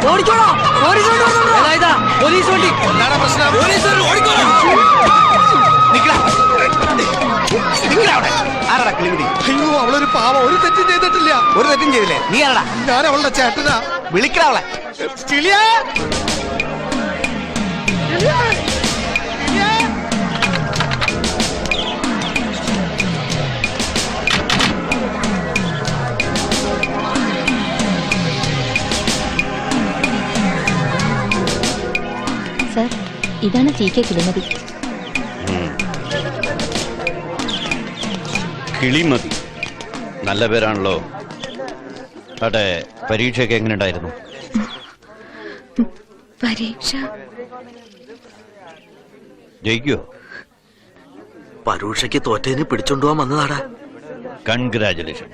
Police വണ്ടി ആരാടാ കിളിവിടി? അയ്യോ, അവളൊരു പാവം, ഒരു തെറ്റും ചെയ്തിട്ടില്ല. ഒരു തെറ്റും ചെയ്തില്ലേ? നീ ആരാടാ? ഞാൻ അവളുടെ ചേട്ടനാ. വിളിക്കടാ അവളെ. സർ, ഇതാണ് TK കിളിമതി. കിളിമതി നല്ല പേരാണല്ലോ. അതെ, പരീക്ഷയൊക്കെ എങ്ങനെ ഉണ്ടായിരുന്നു? പരീക്ഷ ജയിക്കോ? പരീക്ഷയ്ക്ക് തോറ്റതിന് പിടിച്ചോണ്ടുപോകാൻ വന്നതാടാ. Congratulation,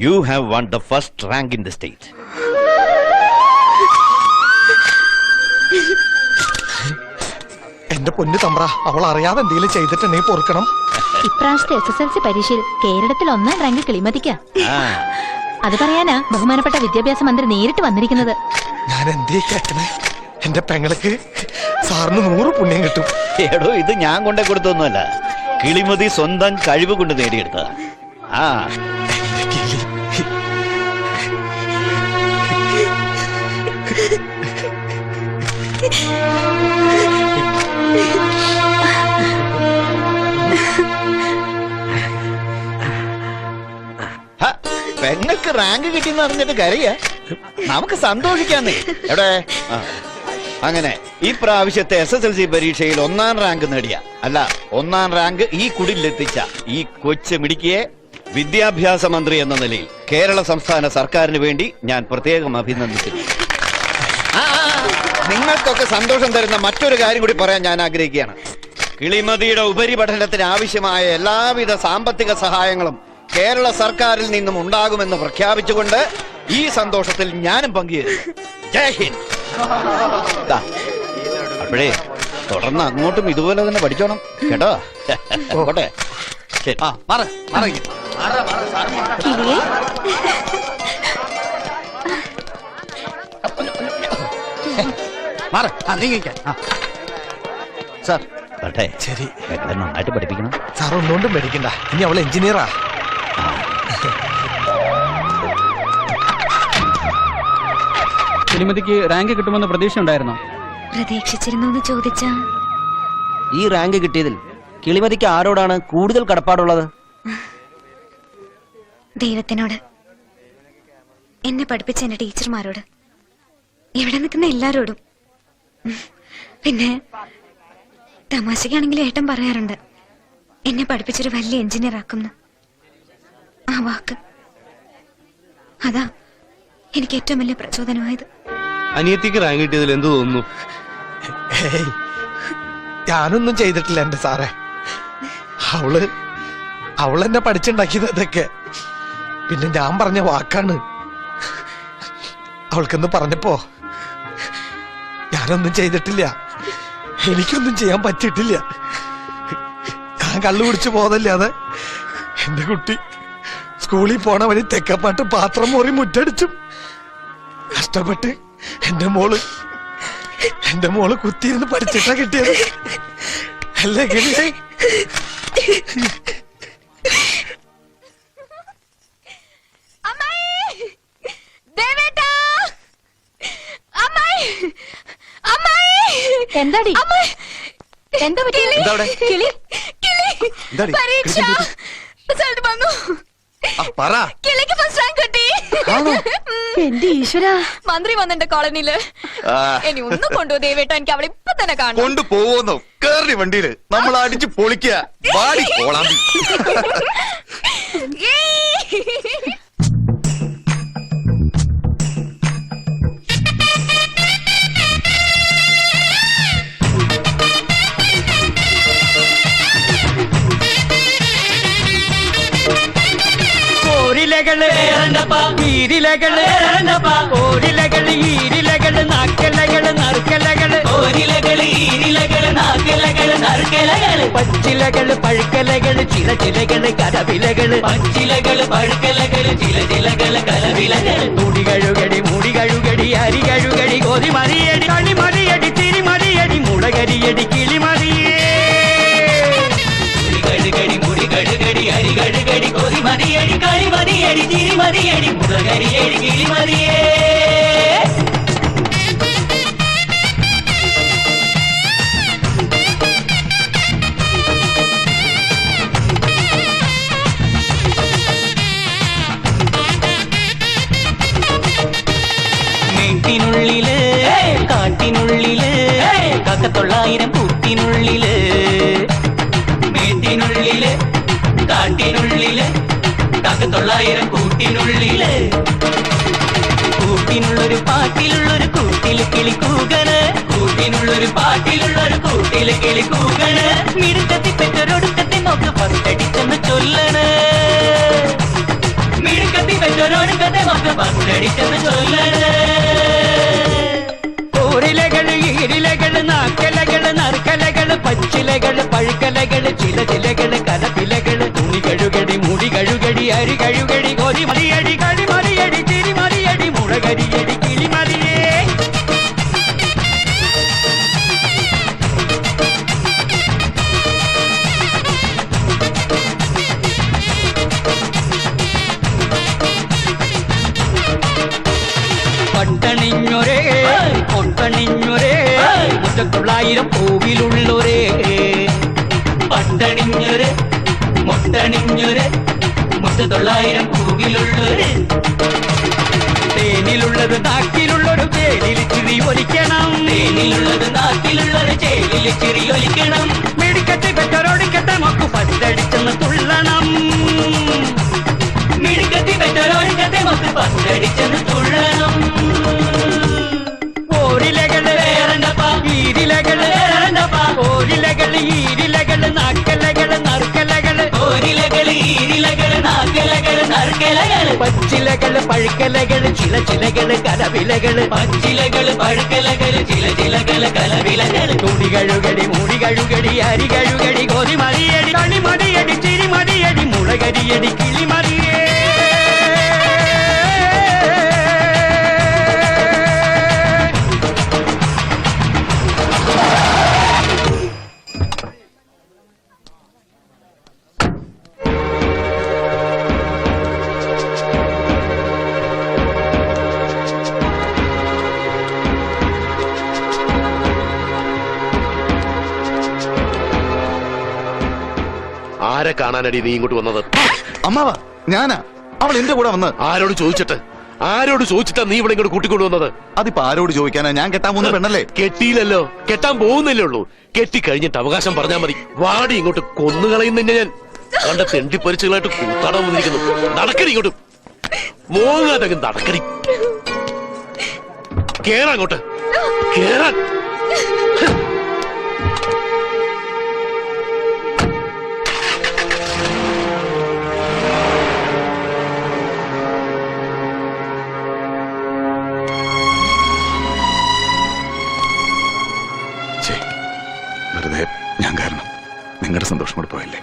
you have won the first rank in the state. എന്റെ പൊന്നു തമ്പ്ര, അവൾ അറിയാതെ എന്തെങ്കിലും ചെയ്തിട്ടുണ്ടെങ്കിൽ പൊറുക്കണം. ഇപ്രാവശ്യത്തെ SSLC പരീക്ഷയിൽ കേരളത്തിൽ 1ാം റാങ്ക് കിളിമതിക്കാ. അത് പറയാനാ ബഹുമാനപ്പെട്ട വിദ്യാഭ്യാസ മന്ത്രി നേരിട്ട് വന്നിരിക്കുന്നത്. ഞാൻ എന്തേ കേട്ടണേ? എന്റെ പെങ്ങൾക്ക് സാറിന് 100 പുണ്യം കിട്ടും. എടോ, ഇത് ഞാൻ കൊണ്ടേ കൊടുത്തൊന്നുമല്ല, കിളിമതി സ്വന്തം കഴിവ് കൊണ്ട് നേടിയെടുത്തതാ. പെങ്ങൾക്ക് റാങ്ക് കിട്ടിയെന്ന് അറിഞ്ഞിട്ട് കരയ. നമുക്ക് സന്തോഷിക്കാന്നേ. എവിടെ അങ്ങനെ ഈ പ്രാവശ്യത്തെ SSLC പരീക്ഷയിൽ 1ാം റാങ്ക് നേടിയ, അല്ല 1ാം റാങ്ക് ഈ കുടിലെത്തിച്ച ഈ കൊച്ചു മിടുക്കിയെ വിദ്യാഭ്യാസ മന്ത്രി എന്ന നിലയിൽ കേരള സംസ്ഥാന സർക്കാരിന് വേണ്ടി ഞാൻ പ്രത്യേകം അഭിനന്ദിക്കുന്നു. നിങ്ങൾക്കൊക്കെ സന്തോഷം തരുന്ന മറ്റൊരു കാര്യം കൂടി പറയാൻ ഞാൻ ആഗ്രഹിക്കുകയാണ്. കിളിമതിയുടെ ഉപരിപഠനത്തിന് ആവശ്യമായ എല്ലാവിധ സാമ്പത്തിക സഹായങ്ങളും കേരള സർക്കാരിൽ നിന്നും ഉണ്ടാകുമെന്ന് പ്രഖ്യാപിച്ചുകൊണ്ട് ഈ സന്തോഷത്തിൽ ഞാനും പങ്കുചേരുന്നു. ജയ് ഹിന്ദ്. അപ്പോഴേ തുടർന്ന് അങ്ങോട്ടും ഇതുപോലെ തന്നെ പഠിച്ചോണം കേട്ടോ. ഓട്ടെ, ശരി. സാർ ശരി, നന്നായിട്ട് പഠിപ്പിക്കണം സാർ. ഒന്നുകൊണ്ടും പേടിക്കണ്ട, ഇനി അവൾ എഞ്ചിനീയറാ. കിളിമതിക്ക് റാങ്ക് കിട്ടുമെന്ന് പ്രതീക്ഷ ഉണ്ടായിരുന്നോ? പ്രതീക്ഷിച്ചിരുന്നു ചോദിച്ചാ, ഈ റാങ്ക് കിട്ടിയതിൽ കിളിമതിക്ക് ആരോടാണ് കൂടുതൽ കടപ്പാടുള്ളത്? ദൈവത്തിനോട്, എന്നെ പഠിപ്പിച്ച എന്റെ ടീച്ചർമാരോട്, ഇവിടെ നിൽക്കുന്ന എല്ലാരോടും. പിന്നെ തമാശക്കാണെങ്കിലും ഏട്ടൻ പറയാറുണ്ട്, എന്നെ പഠിപ്പിച്ചൊരു വലിയ എഞ്ചിനീയർ ആക്കുന്നു. ആ വാക്ക് അതാ എനിക്ക് ഏറ്റവും വലിയ പ്രചോദനമായത്. അനിയത്തിക്ക് റാങ്ക് കിട്ടിയതിൽ എന്ത് തോന്നുന്നു? ഞാനൊന്നും ചെയ്തിട്ടില്ല എന്റെ സാറേ. അവളെന്നെ പഠിച്ചുണ്ടാക്കിയത് ഇതൊക്കെ. പിന്നെ ഞാൻ പറഞ്ഞ വാക്കാണ്. അവൾക്കെന്ന് പറഞ്ഞപ്പോ ഞാനൊന്നും ചെയ്തിട്ടില്ല, എനിക്കൊന്നും ചെയ്യാൻ പറ്റിയിട്ടില്ല. ഞാൻ കള്ളു കുടിച്ചു പോതല്ലാതെ എന്റെ കുട്ടി സ്കൂളിൽ പോണ വഴി തെക്കപ്പാട്ട് പാത്രം മോറി മുറ്റടിച്ചും കഷ്ടപ്പെട്ട് എന്റെ മോള് കുത്തിയിരുന്ന് പഠിച്ചിട്ടാ കിട്ടിയത്. അല്ലേ കിളിയേ? എന്താടി എന്താ കിളി? എന്റെ ഈശ്വര, മന്ത്രി വന്നെന്റെ കോളനിയില്. ഇനി ഒന്നും കൊണ്ടുപോ ദേവേട്ട, എനിക്ക് അവളെ ഇപ്പൊ തന്നെ കാണും. കൊണ്ടുപോകുന്നു കേറി വണ്ടിയില് നമ്മൾ അടിച്ച് പൊളിക്കുക. ഓരിലകള് ഈരിലകള് ഓരിലകള് ഈരിലകള് നാക്കലകള് നറുക്കലകള് ഓരിലകള് ഈരിലകള് നാക്കലകള് നറുക്കലകള് പച്ചിലകള് പഴുക്കലകള് ചിലചിലകള് കലവിലകള് പച്ചിലകള് പഴുക്കലകള് ചിലചിലകള് കലവിലകള് മുടി കഴുകടി അരി കഴുകടി കൊതിമതിയടി കളിമതിയടി തിരിമതിയടി മുളകരിയടി കിളിമതിയേ കഴുകടി മുടി കഴുകടി അരി കഴുകടി കൊതിമതിയടി കളിമതിയടി തിരിമതിയടി മുളകരിയടി കിളിമതിയേ വീട്ടിനുള്ളില് കാട്ടിനുള്ളില് കാക്കത്തൊള്ളായിരം കൂട്ടിനുള്ളില് വീട്ടിനുള്ളില് കാട്ടിനുള്ളില് കാക്കത്തൊള്ളായിരം കൂട്ടിനുള്ളില് കൂട്ടിനുള്ളൊരു പാട്ടിലുള്ളൊരു കൂട്ടില് കിളിക്കൂകന് കൂട്ടിനുള്ളൊരു പാട്ടിലുള്ളൊരു കൂട്ടില് കിളിക്കൂകന് മിടുക്കത്തി പെറ്റൊരൊടുക്കത്തെ നോക്ക് പത്തടിച്ചെന്ന് ചൊല്ലണ് മിടുക്കത്തി പെറ്റൊരൊടുക്കത്തെ നോക്ക് പത്തടിച്ചെന്ന് ചൊല്ലണ് ഓരിലകള് ഈരിലകള് നാക്കലകള് നറുക്കലകള് പച്ചിലകള് പഴുക്കലകള് ചില ചിലകള് കലപിലകള് തുണി കഴുകടി മുടി കഴുകടി അരി കഴുകടി കൊതി മതിയടി കളിമതിയടി തിരിമതിയടി മുളകരിയടി കിളിമതിയേ പട്ടണിഞ്ഞൊരേ പൊട്ടണിഞ്ഞൊരേ മുറ്റത്തൊള്ളായിരം പൂവിലുള്ളൊരേ പട്ടണിഞ്ഞൊരേ മുട്ടണിഞ്ഞൊരേ മുറ്റത്തൊള്ളായിരം പൂവിലുള്ളൊരേ തേനിലുള്ളത് നാക്കിലുള്ളൊരു ചേലിൽ ചിരി ഒലിക്കണം തേനിലുള്ളത് നാക്കിലുള്ളൊരു ചേലിൽ ചിരി ഒലിക്കണം മിടുക്കത്തെ പെറ്റൊരൊടിക്കട്ടെ മക്കു പത്തടിച്ചെന്ന് തുള്ളണം മിടുക്കത്തി പെറ്റൊരൊടിക്കട്ടെ മക്കു പത്തടിച്ചെന്ന് തുള്ളണം ഓരിലകള് വേറെണ്ടപ്പാ ഈരിലകള് വേറെണ്ടപ്പാ ഓരിലകള് ഈരിലകള് നാക്കലകള് നറുക്കലകള് ഓരിലകള് ഈരിലകള് നാക്കലകള് നറുക്കലകള് പച്ചിലകള് പഴുക്കലകള് ചില ചിലകള് കലവിലകള് പച്ചിലകള് പഴുക്കലകള് ചില ചിലകള് കലവിലകള് തുണി കഴുകടി മുടി കഴുകടി അരി കഴുകടി കൊതി മതിയടി കളിമതിയടി ചിരിമതിയടി മുളകരിയടി കിളിമതിയേ ആരെ കാണാനടി നീ ഇങ്ങോട്ട് വന്നത്? അമ്മാവാ ഞാനാ. അവൾ എന്റെ കൂടെ വന്ന്. ആരോട് ചോദിച്ചിട്ടാ നീ ഇവിടെ ഇങ്ങോട്ട് കൂട്ടിക്കൊണ്ടുവന്നത്? അതിപ്പോ ആരോട് ചോദിക്കാനാ? ഞാൻ കെട്ടാൻ പോകുന്ന പെണ്ണല്ലേ. കെട്ടിയില്ലല്ലോ, കെട്ടാൻ പോകുന്നില്ലേ ഉള്ളൂ. കെട്ടി കഴിഞ്ഞിട്ട് അവകാശം പറഞ്ഞാൽ മതി. വാടി ഇങ്ങോട്ട് കൊന്നുകളയുന്ന ഞാൻ കണ്ട തെണ്ടി പരിച്ചുകളായിട്ട് കൂത്താടാൻ വന്നിരിക്കുന്നു. നടക്കടി ഇങ്ങോട്ട്, മോങ്ങാതങ്ങ് നടക്കടി. കേറാ അങ്ങോട്ട്, കേറാൻ. വെറുതെ ഞാൻ കാരണം നിങ്ങളുടെ സന്തോഷം കൂടെ പോയല്ലേ.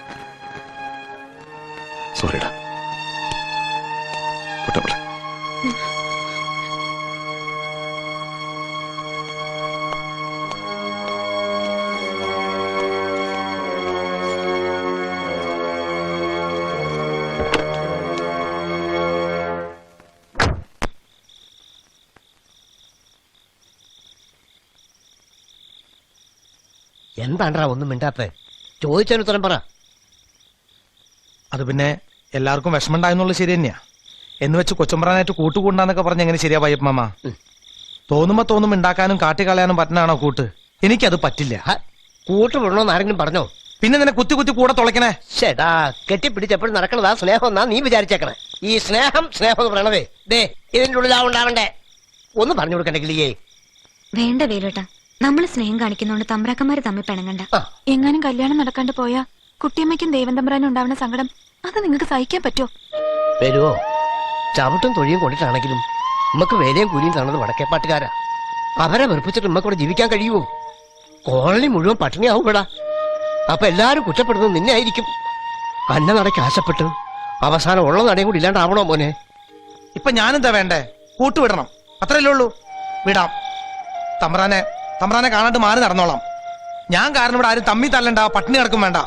സോറിടാ. പൊട്ടപ്പെടെ. എന്താണ്ടാ ഒന്നും മിണ്ടാത്തെ? ചോദിച്ചതിന് ഉത്തരം പറ. അത് പിന്നെ എല്ലാവർക്കും വിഷമമുണ്ടായെന്നുള്ളത് ശരി തന്നെയാ. എന്ന് വെച്ച് കൊച്ചുമ്പ്രാനായിട്ട് കൂട്ടുകൂടാന്നൊക്കെ പറഞ്ഞ എങ്ങനെ ശരിയാ വയ്യപ്പമ്മ? തോന്നുമ്പോ ഉണ്ടാക്കാനും കാട്ടിക്കളയാനും പറ്റുന്നതാണോ കൂട്ട്? എനിക്കത് പറ്റില്ല. കൂട്ട് വിടണോന്ന് ആരെങ്കിലും പറഞ്ഞോ? പിന്നെ നിന്നെ കുത്തി കുത്തി കൂടെ തുളയ്ക്കണേ. ചേട്ടാ, കെട്ടിപ്പിടിച്ചപ്പോഴും നടക്കണതാ സ്നേഹം എന്നാ നീ വിചാരിച്ചേക്കണേ. ഈ സ്നേഹം എന്ന് പറയണതേ ദേ ഇതിന്റെ ഉള്ളിലാവുണ്ടാവണ്ടേ. ഒന്ന് പറഞ്ഞു കൊടുക്കണ്ടേ കിളിയേ? വേണ്ട വേലോട്ടാ, നമ്മള് സ്നേഹം കാണിക്കുന്നോണ്ട് തമ്പ്രാക്കന്മാര് തമ്മിൽ പിണങ്ങണ്ട. എങ്ങാനും കല്യാണം നടക്കാണ്ട് പോയാ കുട്ടിയമ്മയ്ക്കും ദേവൻ തമ്പ്രാനും ഉണ്ടാവുന്ന സങ്കടം അത് നിങ്ങൾക്ക് സഹിക്കാൻ പറ്റോ? വരുവോ? ചവിട്ടും തൊഴിയും കൊണ്ടിട്ടാണെങ്കിലും നമുക്ക് വേലയും കൂലിയും കാണുന്നത് വടക്കേപ്പാട്ടുകാരാ. അവരെ വെറുപ്പിച്ചിട്ട് നമ്മക്കൂടെ ജീവിക്കാൻ കഴിയുമോ? കോളനി മുഴുവൻ പട്ടിണിയാവൂടാ. അപ്പൊ എല്ലാരും കുറ്റപ്പെടുന്നത് നിന്നെ ആയിരിക്കും. അന്ന നടക്ക് ആശപ്പെട്ട് അവസാനം ഉള്ള നടയും കൂടി ഇല്ലാണ്ടാവണോ മോനെ? ഇപ്പൊ ഞാനെന്താ വേണ്ടേ? കൂട്ടുവിടണം, അത്രയല്ലേ ഉള്ളൂ. വിടാം. തമ്പ്രാനെ കാണാണ്ട് മാറി നടന്നോളാം. ഞാൻ കാരണം ഇവിടെ ആരും തമ്മി തല്ലണ്ട, പട്ടിണി കിടക്കും വേണ്ട.